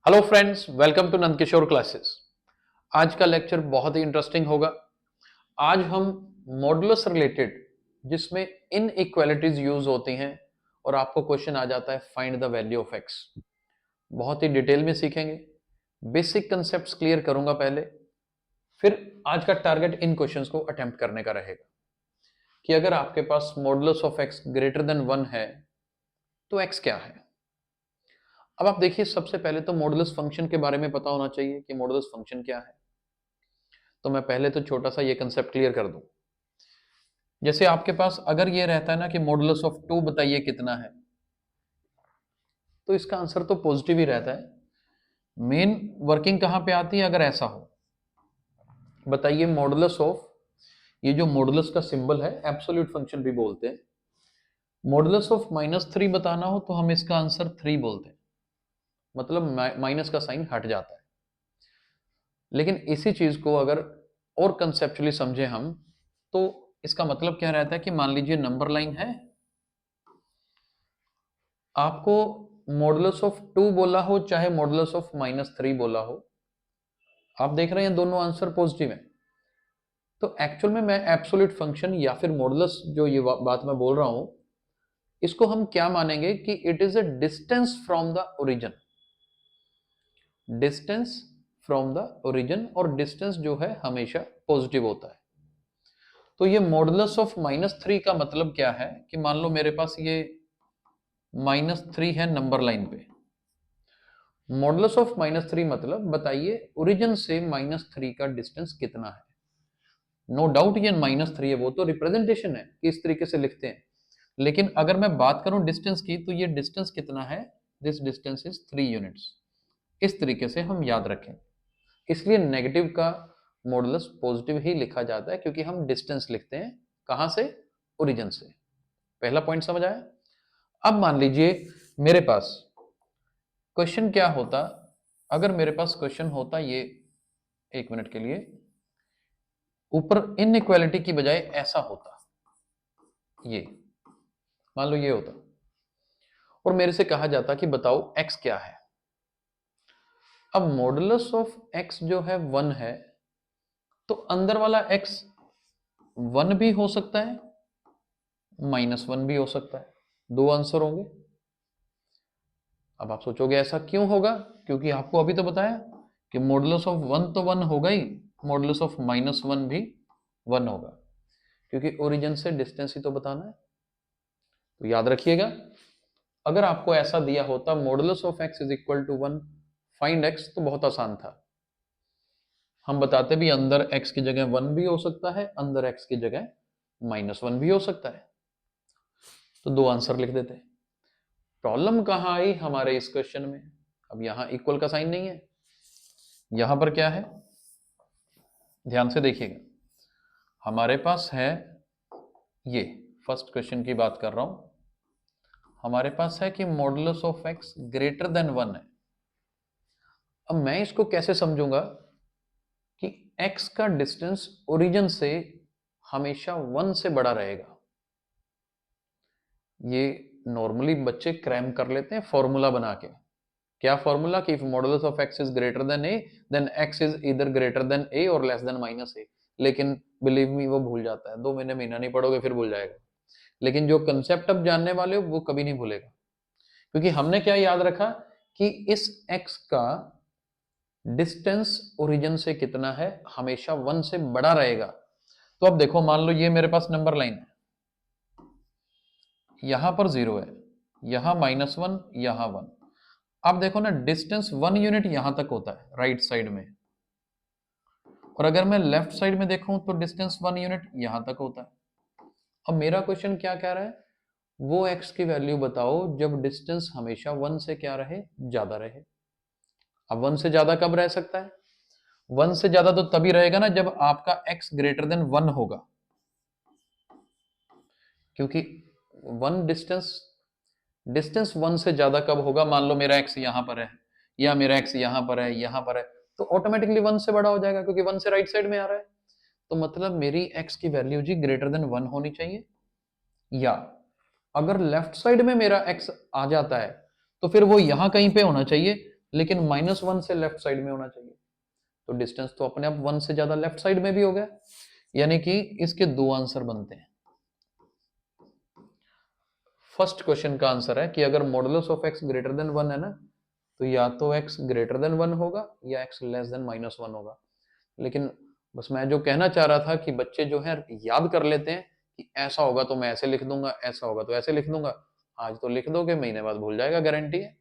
Hello friends, welcome to Nandkishor classes. आज का lecture बहुत ही इंटरेस्टिंग होगा। आज हम मॉडुलस रिलेटेड, जिसमें इनइक्वालिटीज यूज होती हैं और आपको क्वेश्चन आ जाता है find the value of x, बहुत ही डिटेल में सीखेंगे। बेसिक कंसेप्ट्स क्लियर करूंगा पहले, फिर आज का टारगेट इन क्वेश्चंस को अटेम्प्ट करने का रहेगा कि अगर आपके पास modulus of x greater than 1 है तो एक्स क्या है। अब आप देखिए, सबसे पहले तो मॉडुलस फंक्शन के बारे में पता होना चाहिए कि मॉडुलस फंक्शन क्या है। तो मैं पहले तो छोटा सा ये कंसेप्ट क्लियर कर दूं। जैसे आपके पास अगर ये रहता है ना कि मॉडुलस ऑफ 2 बताइए कितना है, तो इसका आंसर तो पॉजिटिव ही रहता है। मेन वर्किंग कहां पे आती है अगर ऐसा हो, बताइए मॉडुलस ऑफ, ये जो मॉडुलस का सिंबल है एब्सोल्यूट फंक्शन भी बोलते हैं। मॉडुलस ऑफ -3 बताना हो तो हम इसका आंसर 3 बोलते हैं, मतलब माइनस का साइन हट जाता है। लेकिन इसी चीज को अगर और कंसेप्चुअली समझे हम, तो इसका मतलब क्या रहता है कि मान लीजिए नंबर लाइन है, आपको मॉडुलस ऑफ 2 बोला हो चाहे मॉडुलस ऑफ -3 बोला हो, आप देख रहे हैं दोनों आंसर पॉजिटिव है। तो एक्चुअल में मैं एब्सोल्यूट फंक्शन या फिर मॉडुलस जो ये बात मैं बोल रहा हूं, इसको हम क्या मानेंगे कि it is a distance from the origin. Distance from the origin, और डिस्टेंस जो है हमेशा पॉजिटिव होता है। तो ये मॉडुलस ऑफ -3 का मतलब क्या है कि मान लो मेरे पास ये -3 है नंबर लाइन पे। मॉडुलस ऑफ -3 मतलब बताइए ओरिजिन से -3 का डिस्टेंस कितना है। नो डाउट ये -3 है, वो तो रिप्रेजेंटेशन है कि इस तरीके से लिखते हैं। लेकिन अगर मैं बात करूं डिस्टेंस की, तो ये डिस्टेंस कितना है, दिस डिस्टेंस इज 3 यूनिट्स। इस तरीके से हम याद रखें। इसलिए नेगेटिव का मॉडुलस पॉजिटिव ही लिखा जाता है, क्योंकि हम डिस्टेंस लिखते हैं कहां से, ओरिजिन से। पहला पॉइंट समझ आया। अब मान लीजिए मेरे पास क्वेश्चन क्या होता, अगर मेरे पास क्वेश्चन होता ये, एक मिनट के लिए, ऊपर इनइक्वालिटी की बजाय ऐसा होता, ये मान लो ये होता और मेरे से कहा जाता कि बताओ x क्या है। अब मॉडुलस ऑफ x जो है 1 है, तो अंदर वाला x 1 भी हो सकता है, -1 भी हो सकता है, दो आंसर होंगे। अब आप सोचोगे ऐसा क्यों होगा, क्योंकि आपको अभी तो बताया कि मॉडुलस ऑफ 1 तो 1 होगा ही, मॉडुलस ऑफ -1 भी 1 होगा, क्योंकि ओरिजिन से डिस्टेंस ही तो बताना है। तो याद रखिएगा, अगर आपको ऐसा दिया होता modulus of x is equal to 1 find x, तो बहुत आसान था। हम बताते भी अंदर x की जगह 1 भी हो सकता है, अंदर x की जगह -1 भी हो सकता है, तो दो आंसर लिख देते। प्रॉब्लम कहां आई हमारे इस क्वेश्चन में, अब यहां इक्वल का साइन नहीं है, यहां पर क्या है, ध्यान से देखिएगा। हमारे पास है ये, फर्स्ट क्वेश्चन की बात कर रहा हूं, हमारे पास है कि modulus of x greater than 1 है। अब मैं इसको कैसे समझूंगा कि x का डिस्टेंस ओरिजिन से हमेशा 1 से बड़ा रहेगा। ये नॉर्मली बच्चे क्रैम कर लेते हैं फॉर्मूला बना के। क्या फॉर्मूला, कि if modulus of x is greater than a, then x is इधर ग्रेटर देन a और लेस देन -a। लेकिन बिलीव मी, वो भूल जाता है, 2 महीने महीना नहीं पढ़ोगे फिर भूल जाएगा। लेकिन जो कंसेप्ट अब जानने वाले हो वो कभी नहीं भूलेगा, क्योंकि हमने क्या याद रखा कि इस x का डिस्टेंस ओरिजिन से कितना है, हमेशा 1 से बड़ा रहेगा। तो अब देखो, मान लो ये मेरे पास नंबर लाइन है, यहां पर 0 है, यहां -1, यहां 1। अब देखो ना, डिस्टेंस 1 यूनिट यहां तक होता है राइट साइड में, और अगर मैं लेफ्ट साइड में देखूं तो डिस्टेंस 1 यूनिट यहां तक होता है। अब मेरा क्वेश्चन क्या कह रहा है, वो x की वैल्यू बताओ जब डिस्टेंस हमेशा 1 से क्या रहे, ज्यादा रहे। अब 1 से ज्यादा कब रह सकता है, 1 से ज्यादा तो तभी रहेगा ना जब आपका x ग्रेटर देन 1 होगा, क्योंकि 1 डिस्टेंस, डिस्टेंस 1 से ज्यादा कब होगा, मान लो मेरा x यहां पर है या मेरा x यहां पर है, यहां पर है, तो ऑटोमेटिकली 1 से बड़ा हो जाएगा, क्योंकि 1 से राइट साइड में आ रहा है। तो मतलब मेरी x की वैल्यू जी ग्रेटर देन 1 होनी चाहिए। या अगर लेफ्ट साइड में मेरा x आ जाता है, तो फिर वो यहां कहीं पे होना चाहिए, लेकिन -1 से लेफ्ट साइड में होना चाहिए, तो डिस्टेंस तो अपने आप 1 से ज्यादा लेफ्ट साइड में भी हो गया, यानी कि इसके दो आंसर बनते हैं। फर्स्ट क्वेश्चन का आंसर है कि अगर modulus of x greater than 1 है ना, तो या तो x ग्रेटर देन 1 होगा या x लेस देन -1 होगा। लेकिन बस मैं जो कहना चाह रहा था कि बच्चे जो है याद कर लेते हैं कि ऐसा होगा तो मैं ऐसे लिख दूंगा, ऐसा होगा तो ऐसे लिख दूंगा। आज तो लिख दोगे, महीने बाद भूल जाएगा, गारंटी है।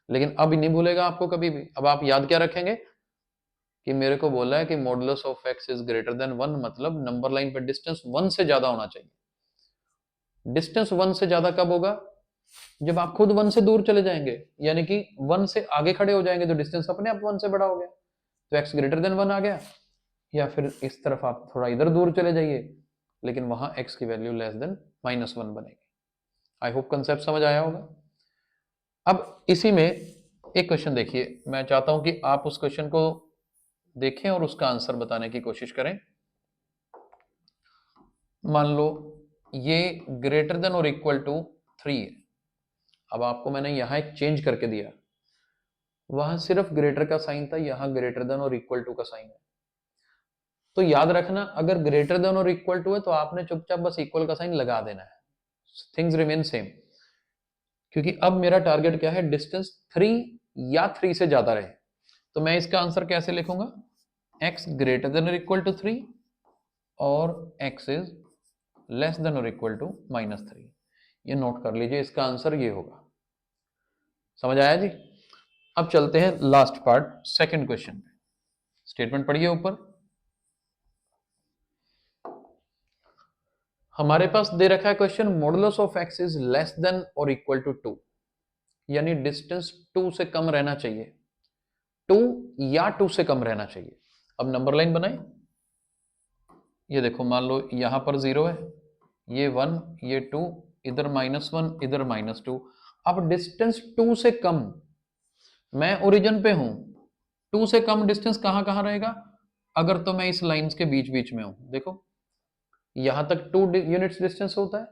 लेकिन अब नहीं भूलेगा आपको कभी भी। अब आप याद क्या रखेंगे कि मेरे को बोला है कि modulus of x is greater than 1, मतलब नंबर लाइन पे डिस्टेंस 1 से ज्यादा होना चाहिए। डिस्टेंस 1 से ज्यादा कब होगा? जब आप खुद 1 से दूर चले जाएंगे, यानी कि 1 से आगे खड़े हो जाएंगे, तो डिस्टेंस अपने आप 1 से बड़ा हो गया, तो x ग्रेटर देन 1 आ गया। या फिर इस तरफ आप थोड़ा इधर दूर चले जाइए, लेकिन वहां x की वैल्यू लेस देन -1 बनेगी। आई होप कंसेप्ट समझ आया होगा। अब इसी में एक क्वेश्चन देखिए, मैं चाहता हूं कि आप उस क्वेश्चन को देखें और उसका आंसर बताने की कोशिश करें। मान लो ये ग्रेटर देन और इक्वल टू 3 है। अब आपको मैंने यहां एक चेंज करके दिया, वहां सिर्फ ग्रेटर का साइन था, यहां ग्रेटर देन और इक्वल टू का साइन है। तो याद रखना, अगर ग्रेटर देन और इक्वल टू है तो आपने चुपचाप बस इक्वल का साइन लगा देना है, थिंग्स रिमेन सेम। क्योंकि अब मेरा टारगेट क्या है, डिस्टेंस 3 या 3 से ज्यादा रहे। तो मैं इसका आंसर कैसे लिखूंगा, x ग्रेटर देन और इक्वल टू 3 और x इज लेस देन और इक्वल टू -3। ये नोट कर लीजिए, इसका आंसर ये होगा। समझ आया जी? अब चलते हैं लास्ट पार्ट, सेकंड क्वेश्चन पे। स्टेटमेंट पढ़िए ऊपर। हमारे पास दे रखा है question, modulus of x is less than और इक्वल टू 2, यानी डिस्टेंस 2 से कम रहना चाहिए, 2 या 2 से कम रहना चाहिए। अब नंबर लाइन बनाए, ये देखो, मान लो यहां पर 0 है, ये 1, ये 2, इधर -1, इधर -2। अब डिस्टेंस 2 से कम, मैं ओरिजिन पे हूं, 2 से कम डिस्टेंस कहां कहां रहेगा? अगर तो मैं इस लाइंस के बीच बीच में हूं, देखो यहां तक 2 यूनिट्स डिस्टेंस होता है,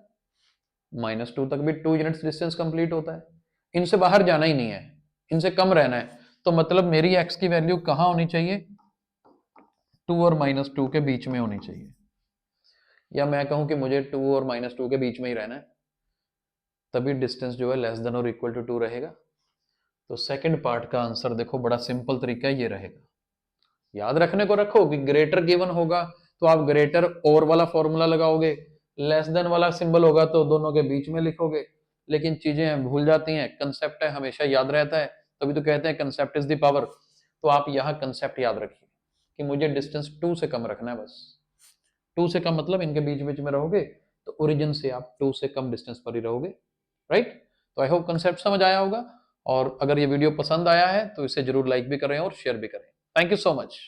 -2 तक भी 2 यूनिट्स डिस्टेंस कंप्लीट होता है। इनसे बाहर जाना ही नहीं है, इनसे कम रहना है। तो मतलब मेरी x की वैल्यू कहां होनी चाहिए, 2 और -2 के बीच में होनी चाहिए। या मैं कहूं कि मुझे 2 और -2 के बीच में ही रहना है, तभी डिस्टेंस जो है लेस देन और इक्वल टू 2 रहेगा। तो सेकंड पार्ट का आंसर देखो, बड़ा सिंपल तरीका ये रहेगा। याद रखने को रखो कि ग्रेटर गिवन होगा तो आप ग्रेटर और वाला फॉर्मूला लगाओगे, लेस देन वाला सिंबल होगा तो दोनों के बीच में लिखोगे। लेकिन चीजें भूल जाती हैं, कंसेप्ट है हमेशा याद रहता है, तभी तो कहते हैं कंसेप्ट इज द पावर। तो आप यहाँ कंसेप्ट याद रखिए कि मुझे डिस्टेंस 2 से कम रखना है बस। 2 से कम मतलब इनके बीच बीच में रहोगे, तो ओरिजिन से आप 2 से कम डिस्टेंस पर ही रहोगे, राइट? तो आई होप कंसेप्ट समझ आया होगा। और अगर ये वीडियो पसंद आया है तो इसे जरूर लाइक भी करें और शेयर भी करें। Thank you so much.